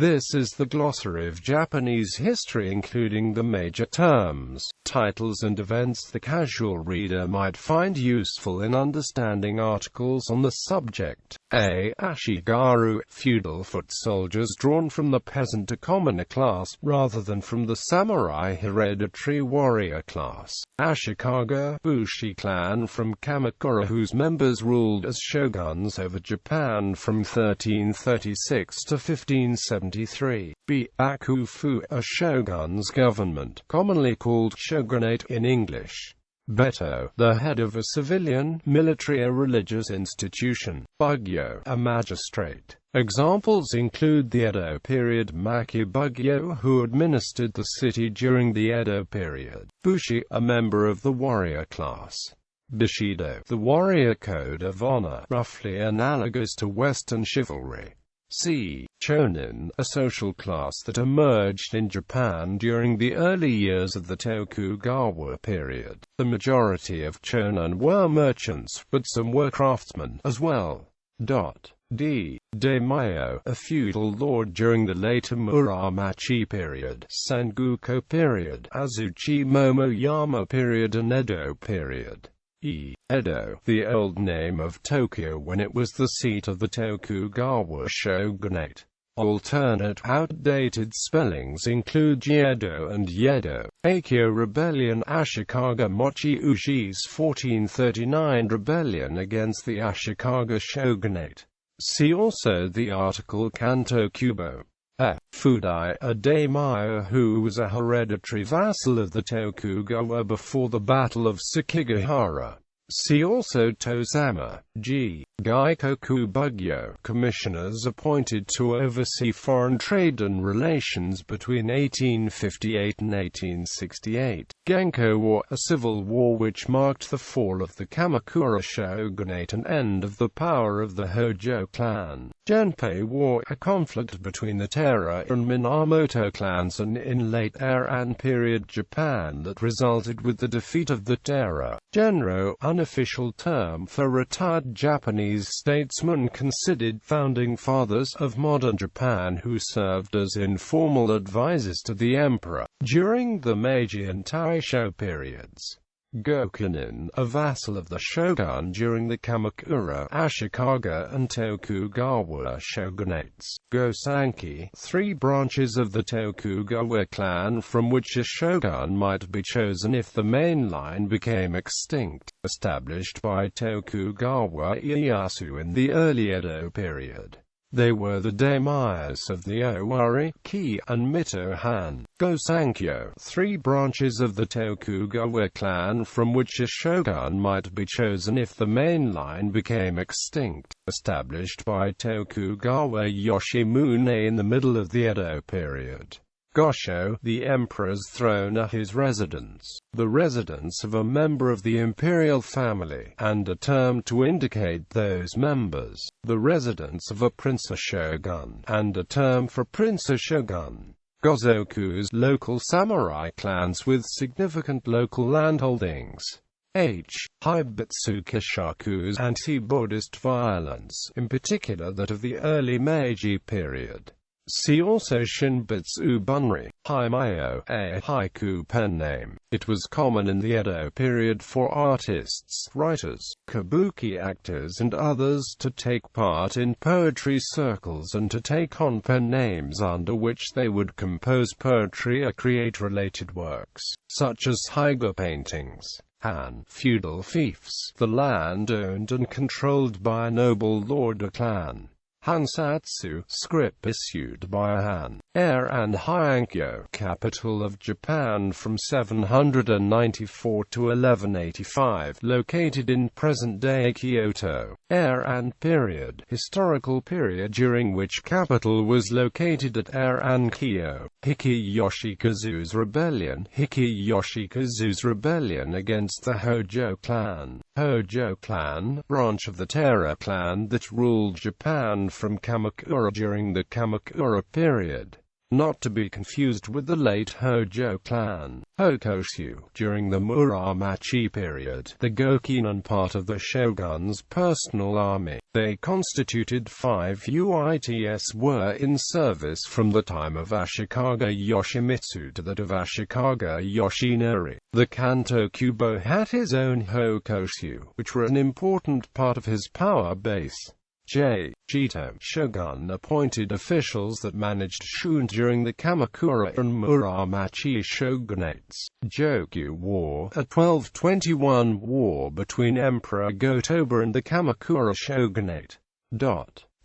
This is the Glossary of Japanese history, including the major terms, titles and events the casual reader might find useful in understanding articles on the subject. A. Ashigaru, feudal foot soldiers drawn from the peasant to commoner class, rather than from the samurai hereditary warrior class. Ashikaga, Bushi clan from Kamakura whose members ruled as shoguns over Japan from 1336 to 1573. B. Bakufu, a shogun's government, commonly called shogunate in English. Beto, the head of a civilian, military or religious institution. Bugyo, a magistrate. Examples include the Edo period Maki Bugyo, who administered the city during the Edo period. Bushi, a member of the warrior class. Bushido, the warrior code of honor, roughly analogous to Western chivalry. C. Chonin, a social class that emerged in Japan during the early years of the Tokugawa period. The majority of chonin were merchants, but some were craftsmen as well. D. Daimyo, a feudal lord during the later Muromachi period, Sengoku period, Azuchi Momoyama period and Edo period. E. Edo, the old name of Tokyo when it was the seat of the Tokugawa shogunate. Alternate outdated spellings include Jedo and Yedo. Aikyo Rebellion, Ashikaga Mochi Ushi's 1439 rebellion against the Ashikaga shogunate. See also the article Kanto Kubo. Fudai, a daimyo who was a hereditary vassal of the Tokugawa before the Battle of Sekigahara. See also Tozama. G. Gaikoku Bugyo, commissioners appointed to oversee foreign trade and relations between 1858 and 1868. Genko War, a civil war which marked the fall of the Kamakura shogunate and end of the power of the Hojo clan. Genpei War, a conflict between the Taira and Minamoto clans in late Heian period Japan that resulted with the defeat of the Taira. Genro, unofficial term for retired Japanese statesmen considered founding fathers of modern Japan who served as informal advisors to the emperor during the Meiji and Taisho periods. Gokunin, a vassal of the shogun during the Kamakura, Ashikaga and Tokugawa shogunates. Gosanki, three branches of the Tokugawa clan from which a shogun might be chosen if the main line became extinct, established by Tokugawa Ieyasu in the early Edo period. They were the daimyos of the Owari, Ki, and Mito Han. Gosankyo, three branches of the Tokugawa clan from which a shogun might be chosen if the main line became extinct, established by Tokugawa Yoshimune in the middle of the Edo period. Gosho, the emperor's throne or his residence, the residence of a member of the imperial family, and a term to indicate those members, the residence of a prince or shogun, and a term for prince or shogun. Gozokus, local samurai clans with significant local landholdings. H. Hibutsuki-shakus, anti-Buddhist violence, in particular that of the early Meiji period. See also Shinbutsu Bunri, Haimayo, a haiku pen name. It was common in the Edo period for artists, writers, kabuki actors and others to take part in poetry circles and to take on pen names under which they would compose poetry or create related works, such as haiga paintings. Han, feudal fiefs, the land owned and controlled by a noble lord or clan. Hansatsu, scrip issued by a Han, heir and Hyankyo, capital of Japan from 794 to 1185, located in present-day Kyoto. Heian period, historical period during which capital was located at Heian-kyo. Hiki Yoshikazu's rebellion, Hiki Yoshikazu's rebellion against the Hojo clan. Hojo clan, branch of the Taira clan that ruled Japan from Kamakura during the Kamakura period. not to be confused with the late Hojo clan, Hokoshu. During the Muromachi period, the Gokinen part of the shogun's personal army. They constituted 5 UITs were in service from the time of Ashikaga Yoshimitsu to that of Ashikaga Yoshinori. The Kanto Kubo had his own Hokoshu, which were an important part of his power base. Jito shogun appointed officials that managed Shun during the Kamakura and Muromachi shogunates. Jokyu War, a 1221 war between Emperor Go-Toba and the Kamakura shogunate.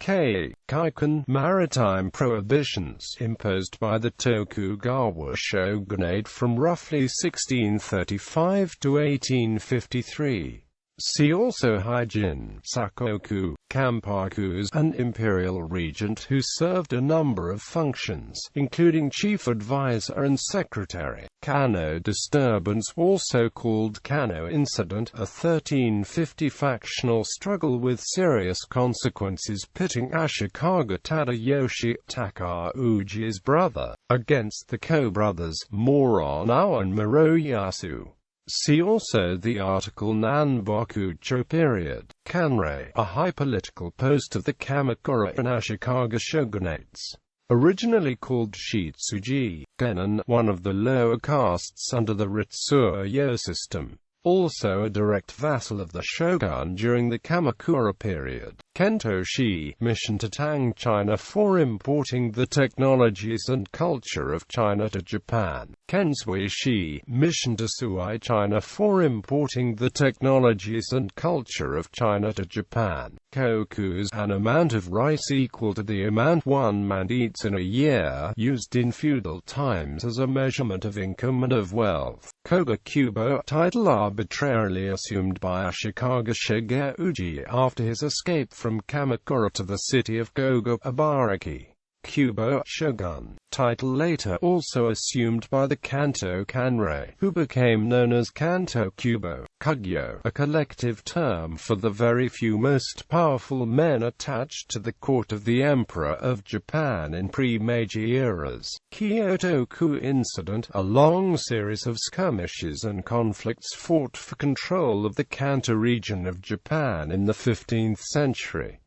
Kaiken maritime prohibitions imposed by the Tokugawa shogunate from roughly 1635 to 1853. See also Haijin, Sakoku, Kampakus, an imperial regent who served a number of functions, including chief advisor and secretary. Kano disturbance, also called Kano incident, a 1350 factional struggle with serious consequences pitting Ashikaga Tadayoshi, Takauji's brother, against the Ko-brothers, Moronoa and Moroyasu. See also the article Nanbokucho period. Kanrei, a high political post of the Kamakura and Ashikaga shogunates. Originally called Shitsuji, Genin, one of the lower castes under the Ritsuryo system. Also a direct vassal of the shogun during the Kamakura period. Kentoshi, mission to Tang China for importing the technologies and culture of China to Japan. Kensui-shi, mission to Suai China for importing the technologies and culture of China to Japan. Kokus, an amount of rice equal to the amount one man eats in a year, used in feudal times as a measurement of income and of wealth. Koga-kubo, title arbitrarily assumed by Ashikaga Shigeuji after his escape from Kamakura to the city of Goga, Ibaraki. Kubo, shogun, title later also assumed by the Kanto Kanrei, who became known as Kanto Kubo. Kugyo, a collective term for the very few most powerful men attached to the court of the Emperor of Japan in pre-Meiji eras. Kyoto-ku incident, a long series of skirmishes and conflicts fought for control of the Kanto region of Japan in the 15th century.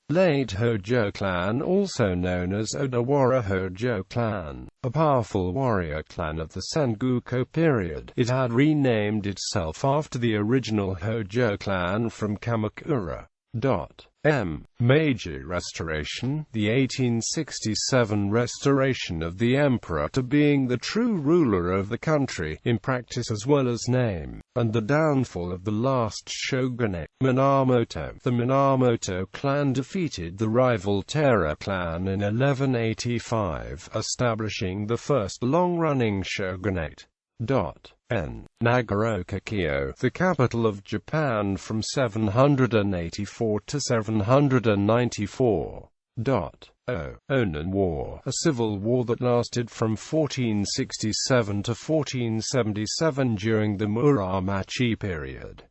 Late Hojo clan, also known as Odawara Hojo clan, a powerful warrior clan of the Sengoku period. It had renamed itself after the original Hojo clan from Kamakura. Meiji Restoration, the 1867 restoration of the emperor to being the true ruler of the country, in practice as well as name, and the downfall of the last shogunate, Minamoto. The Minamoto clan defeated the rival Taira clan in 1185, establishing the first long-running shogunate. Nagaoka-kyo, the capital of Japan from 784 to 794. Onan War, a civil war that lasted from 1467 to 1477 during the Muromachi period.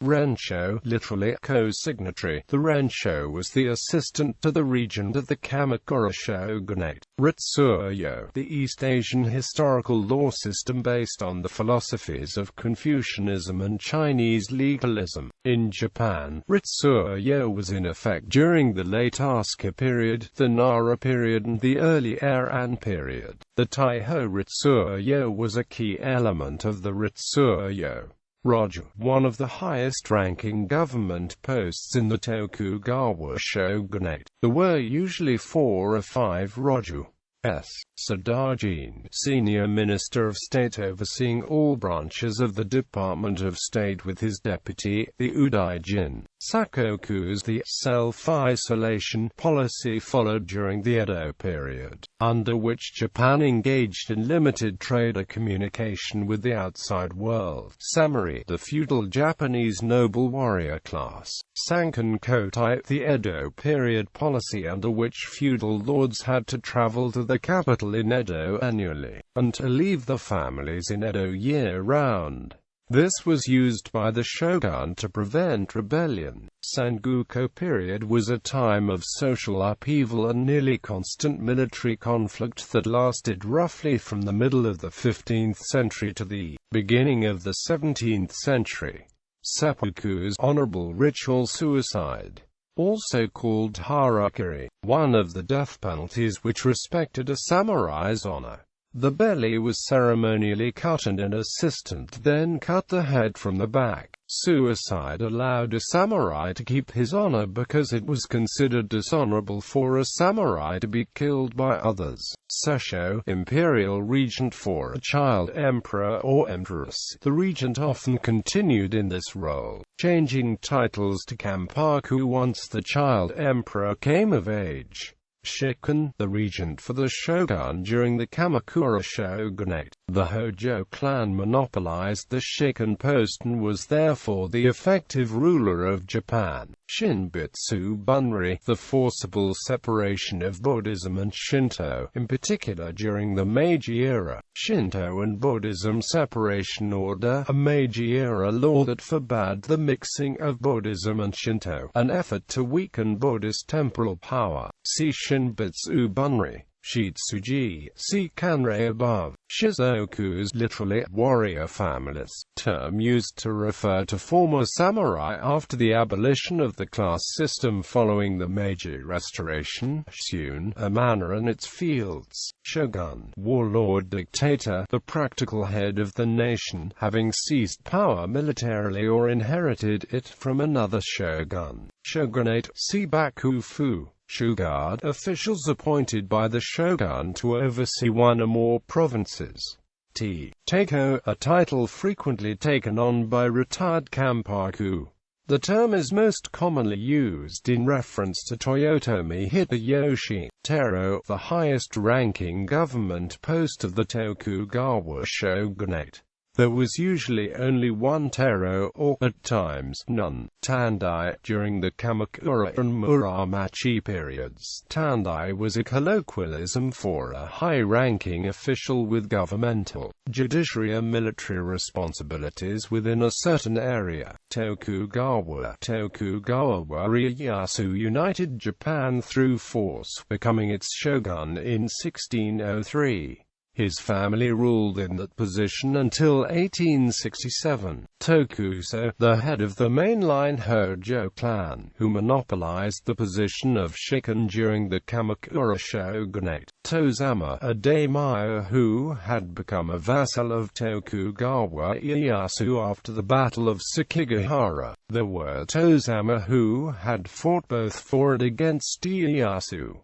Rensho, literally co-signatory. The Rensho was the assistant to the regent of the Kamakura shogunate. Ritsuryo, the East Asian historical law system based on the philosophies of Confucianism and Chinese legalism. In Japan, Ritsuryo was in effect during the late Asuka period, the Nara period and the early Heian period. The Taiho Ritsuryo was a key element of the Ritsuryo. Roju, one of the highest-ranking government posts in the Tokugawa shogunate. There were usually 4 or 5 Roju. Sadajin, senior minister of state overseeing all branches of the Department of State with his deputy, the Udaijin. Sakoku's the self-isolation policy followed during the Edo period, under which Japan engaged in limited trade or communication with the outside world. Samurai, the feudal Japanese noble warrior class. Sankan Kotai, the Edo period policy under which feudal lords had to travel to the capital in Edo annually, and to leave the families in Edo year-round. This was used by the shogun to prevent rebellion. Sengoku period was a time of social upheaval and nearly constant military conflict that lasted roughly from the middle of the 15th century to the beginning of the 17th century. Seppuku is honorable ritual suicide, also called harakiri, one of the death penalties which respected a samurai's honor. The belly was ceremonially cut and an assistant then cut the head from the back. Suicide allowed a samurai to keep his honor because it was considered dishonorable for a samurai to be killed by others. Sessho, imperial regent for a child emperor or empress. The regent often continued in this role, changing titles to kampaku once the child emperor came of age. Shikken, the regent for the shogun during the Kamakura shogunate. The Hojo clan monopolized the Shikken post and was therefore the effective ruler of Japan. Shinbutsu Bunri, the forcible separation of Buddhism and Shinto, in particular during the Meiji era. Shinto and Buddhism separation order, a Meiji-era law that forbade the mixing of Buddhism and Shinto, an effort to weaken Buddhist temporal power. See Shinbutsu Bunri. Shitsuji, see Kanrei above. Shizoku is literally warrior families, term used to refer to former samurai after the abolition of the class system following the Meiji Restoration. Shun, a manor and its fields. Shogun, warlord dictator, the practical head of the nation, having seized power militarily or inherited it from another shogun. Shogunate, see Bakufu. Shugard, officials appointed by the shogun to oversee one or more provinces. Teiko, a title frequently taken on by retired kampaku. The term is most commonly used in reference to Toyotomi Hideyoshi. Tero, the highest-ranking government post of the Tokugawa shogunate. There was usually only one Tero, or, at times, none. Tandai, during the Kamakura and Muromachi periods. Tandai was a colloquialism for a high-ranking official with governmental, judiciary and military responsibilities within a certain area. Tokugawa Ieyasu united Japan through force, becoming its shogun in 1603. His family ruled in that position until 1867. Tokuso, the head of the mainline Hojo clan, who monopolized the position of Shikken during the Kamakura shogunate. Tozama, a daimyo who had become a vassal of Tokugawa Ieyasu after the Battle of Sekigahara. There were Tozama who had fought both for and against Ieyasu.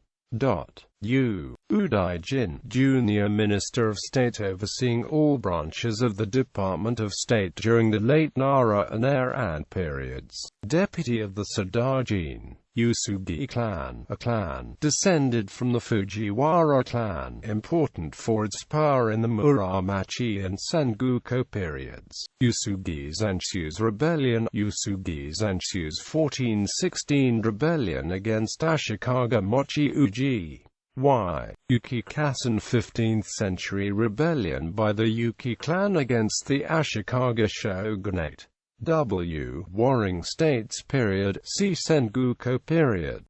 Udaijin, junior minister of state overseeing all branches of the Department of State during the late Nara and Eran periods. Deputy of the Sodajin. Usugi clan, a clan descended from the Fujiwara clan, important for its power in the Muromachi and Sengoku periods. Usugi Zenshu's rebellion. Usugi Zenshu's 1416 rebellion against Ashikaga Mochi Uji. Yukikasen 15th century rebellion by the Yuki clan against the Ashikaga shogunate. Warring States period, see Sengoku period.